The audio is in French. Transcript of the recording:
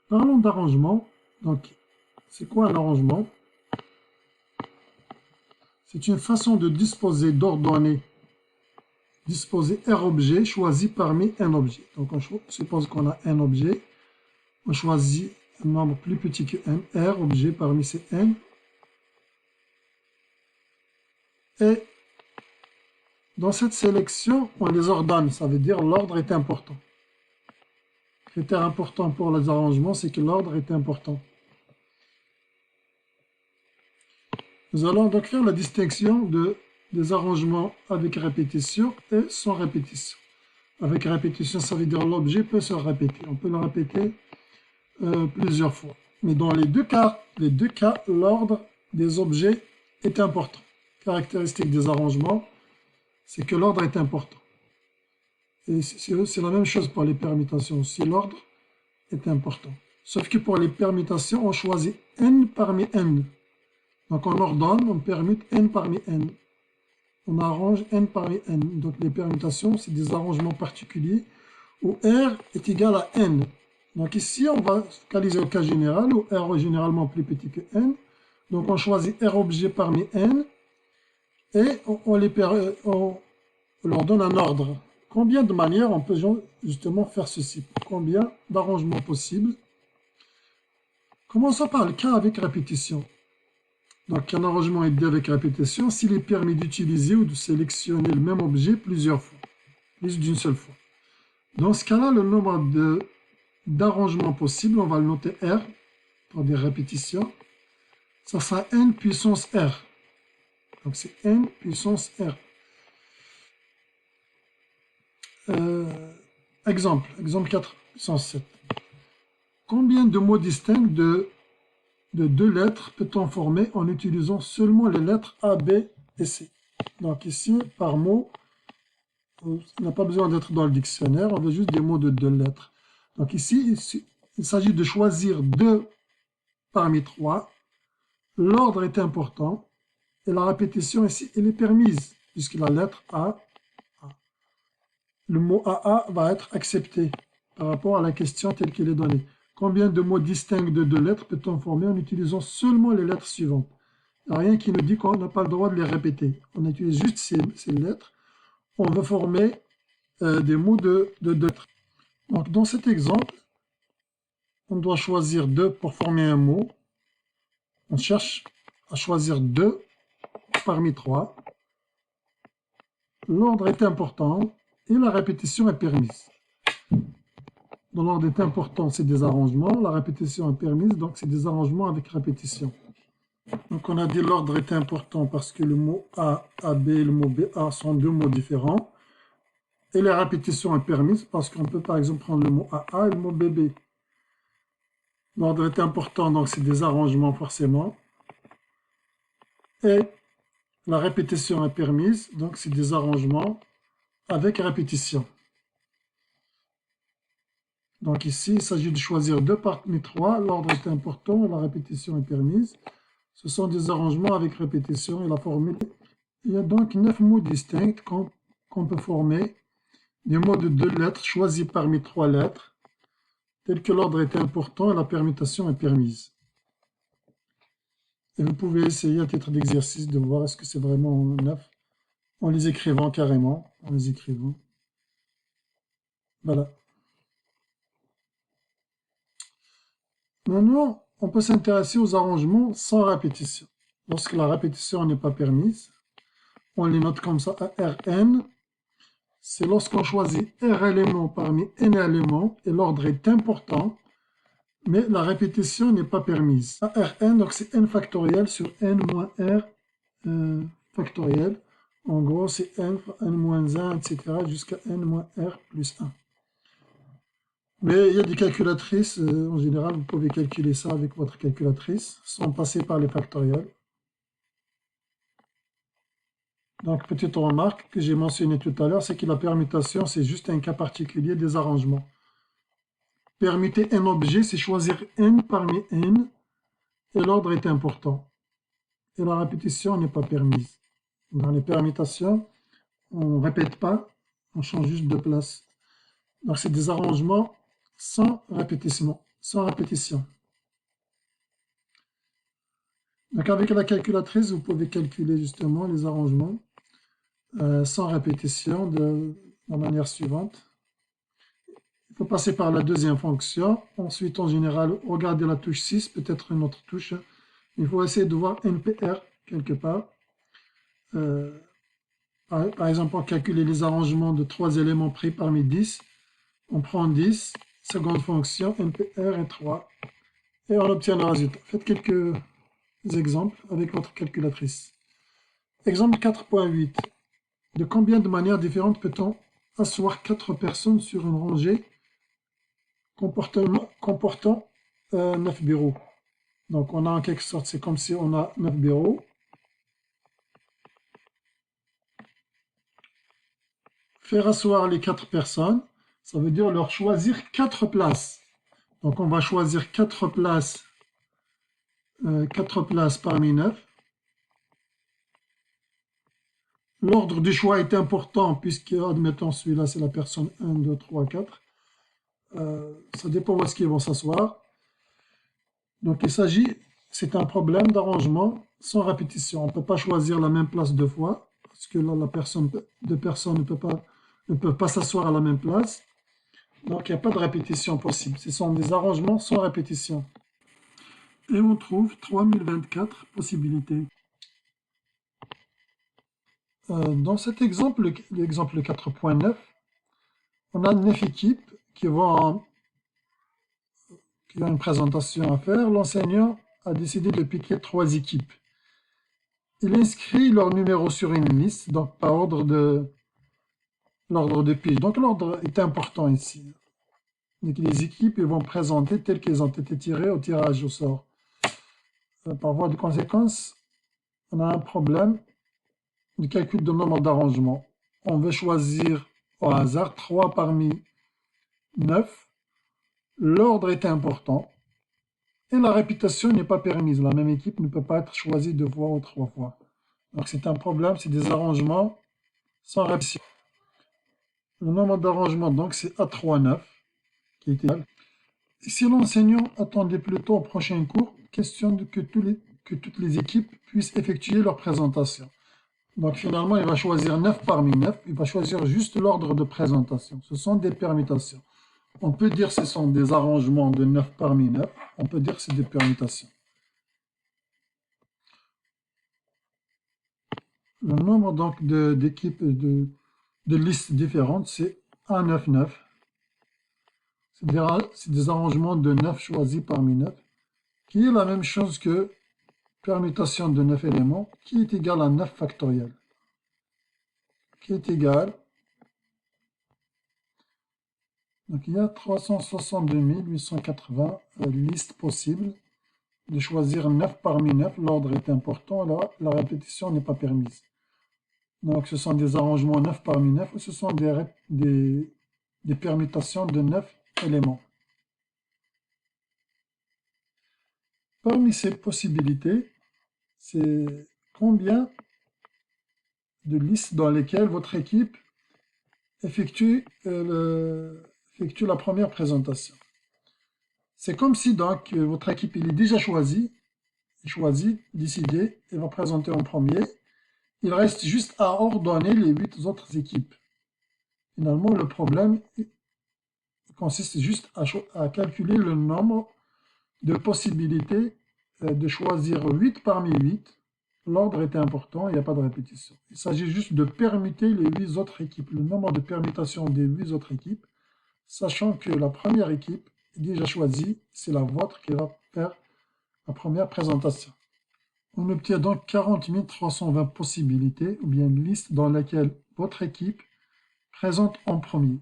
Parlons d'arrangement. Donc, c'est quoi un arrangement? C'est une façon de disposer, d'ordonner, disposer R objet choisi parmi un objet. Donc, on suppose qu'on a un objet. On choisit un nombre plus petit que n, R objet parmi ces n. Et dans cette sélection, on les ordonne. Ça veut dire l'ordre est important. Critère important pour les arrangements, c'est que l'ordre est important. Nous allons donc faire la distinction des arrangements avec répétition et sans répétition. Avec répétition, ça veut dire l'objet peut se répéter. On peut le répéter plusieurs fois. Mais dans les deux cas, l'ordre des objets est important. Caractéristique des arrangements, c'est que l'ordre est important. Et c'est la même chose pour les permutations aussi. L'ordre est important. Sauf que pour les permutations, on choisit n parmi n. Donc on ordonne, on permute n parmi n. On arrange n parmi n. Donc les permutations, c'est des arrangements particuliers où R est égal à n. Donc ici, on va focaliser au cas général où R est généralement plus petit que n. Donc on choisit R objet parmi n et on leur donne un ordre. Combien de manières on peut justement faire ceci? Combien d'arrangements possibles? Commençons par le cas avec répétition. Donc, un arrangement est dit avec répétition s'il est permis d'utiliser ou de sélectionner le même objet plusieurs fois, plus d'une seule fois. Dans ce cas-là, le nombre d'arrangements possibles, on va le noter R, pour des répétitions. Ça sera n puissance R. Donc, c'est n puissance R. Exemple 4 puissance 7. Combien de mots distincts de deux lettres peut-on former en utilisant seulement les lettres A, B et C? Donc ici, par mot, on n'a pas besoin d'être dans le dictionnaire, on veut juste des mots de deux lettres. Donc ici, il s'agit de choisir 2 parmi 3. L'ordre est important et la répétition ici, elle est permise, puisque la lettre A, le mot AA va être accepté par rapport à la question telle qu'elle est donnée. Combien de mots distincts de deux lettres peut-on former en utilisant seulement les lettres suivantes? Il n'y a rien qui nous dit qu'on n'a pas le droit de les répéter. On utilise juste ces lettres. On veut former des mots de deux lettres. Donc, dans cet exemple, on doit choisir 2 pour former un mot. On cherche à choisir 2 parmi 3. L'ordre est important et la répétition est permise. Dans l'ordre est important, c'est des arrangements. La répétition est permise, donc c'est des arrangements avec répétition. Donc on a dit l'ordre est important parce que le mot A, AB et le mot BA sont 2 mots différents. Et la répétition est permise parce qu'on peut par exemple prendre le mot AA et le mot BB. L'ordre est important, donc c'est des arrangements forcément. Et la répétition est permise, donc c'est des arrangements avec répétition. Donc ici, il s'agit de choisir 2 parmi 3. L'ordre est important et la répétition est permise. Ce sont des arrangements avec répétition et la formule. Il y a donc 9 mots distincts qu'on peut former. Des mots de 2 lettres choisis parmi 3 lettres, tels que l'ordre est important et la permutation est permise. Et vous pouvez essayer à titre d'exercice de voir est-ce que c'est vraiment 9 en les écrivant carrément, en les écrivant. Voilà. Maintenant, on peut s'intéresser aux arrangements sans répétition. Lorsque la répétition n'est pas permise, on les note comme ça, Rn. C'est lorsqu'on choisit R éléments parmi N éléments et l'ordre est important, mais la répétition n'est pas permise. Rn, donc c'est n factoriel sur n moins r factoriel. En gros, c'est n moins 1, etc. jusqu'à n moins r plus 1. Mais il y a des calculatrices, en général, vous pouvez calculer ça avec votre calculatrice, sans passer par les factoriels. Donc, petite remarque que j'ai mentionnée tout à l'heure, c'est que la permutation, c'est juste un cas particulier des arrangements. Permuter un objet, c'est choisir n parmi n, et l'ordre est important. Et la répétition n'est pas permise. Dans les permutations, on ne répète pas, on change juste de place. Donc, c'est des arrangements sans répétition. sans répétition. Donc avec la calculatrice, vous pouvez calculer justement les arrangements sans répétition de la manière suivante. Il faut passer par la deuxième fonction. Ensuite, en général, regardez la touche 6, peut-être une autre touche. Il faut essayer de voir NPR quelque part. Par exemple, pour calculer les arrangements de 3 éléments pris parmi 10, on prend 10, seconde fonction, NPR est 3, et on obtient le résultat. Faites quelques exemples avec votre calculatrice. Exemple 4.8. De combien de manières différentes peut-on asseoir 4 personnes sur une rangée comportant 9 bureaux? Donc on a en quelque sorte, c'est comme si on a 9 bureaux. Faire asseoir les 4 personnes, ça veut dire leur choisir 4 places. Donc on va choisir 4 places parmi 9. L'ordre du choix est important puisque, admettons, celui-là c'est la personne 1, 2, 3, 4. Ça dépend où est-ce qu'ils vont s'asseoir. Donc il s'agit, c'est un problème d'arrangement sans répétition. On ne peut pas choisir la même place deux fois parce que là, deux personnes ne peuvent pas s'asseoir à la même place. Donc il n'y a pas de répétition possible. Ce sont des arrangements sans répétition. Et on trouve 3024 possibilités. Dans cet exemple, l'exemple 4.9, on a 9 équipes qui ont une présentation à faire. L'enseignant a décidé de piquer 3 équipes. Il inscrit leur numéro sur une liste, donc par l'ordre de pige. Donc l'ordre est important ici. Donc, les équipes vont présenter telles qu'elles ont été tirées au tirage au sort. Par voie de conséquence, on a un problème de calcul de nombre d'arrangements. On veut choisir au hasard 3 parmi 9. L'ordre est important et la répétition n'est pas permise. La même équipe ne peut pas être choisie 2 fois ou 3 fois. Donc c'est un problème, c'est des arrangements sans répétition. Le nombre d'arrangements, donc, c'est A39, qui est égal. Et si l'enseignant attendait plutôt au prochain cours, question que toutes les équipes puissent effectuer leur présentation. Donc finalement, il va choisir 9 parmi 9, il va choisir juste l'ordre de présentation. Ce sont des permutations. On peut dire que ce sont des arrangements de 9 parmi 9, on peut dire que c'est des permutations. Le nombre donc d'équipes de listes différentes, c'est 199. C'est des arrangements de 9 choisis parmi 9, qui est la même chose que permutation de 9 éléments, qui est égal à 9 factoriel, qui est égal, donc il y a 362 880 listes possibles, de choisir 9 parmi 9, l'ordre est important, là, la répétition n'est pas permise. Donc ce sont des arrangements 9 parmi 9, ou ce sont des permutations de 9 éléments. Parmi ces possibilités, c'est combien de listes dans lesquelles votre équipe effectue la première présentation. C'est comme si donc votre équipe il est déjà choisie, décidé, et va présenter en premier. Il reste juste à ordonner les 8 autres équipes. Finalement, le problème consiste juste à calculer le nombre de possibilités de choisir 8 parmi 8. L'ordre est important, il n'y a pas de répétition. Il s'agit juste de permuter les 8 autres équipes, le nombre de permutations des 8 autres équipes, sachant que la première équipe est déjà choisie, c'est la vôtre qui va faire la première présentation. On obtient donc 40 320 possibilités, ou bien une liste dans laquelle votre équipe présente en premier.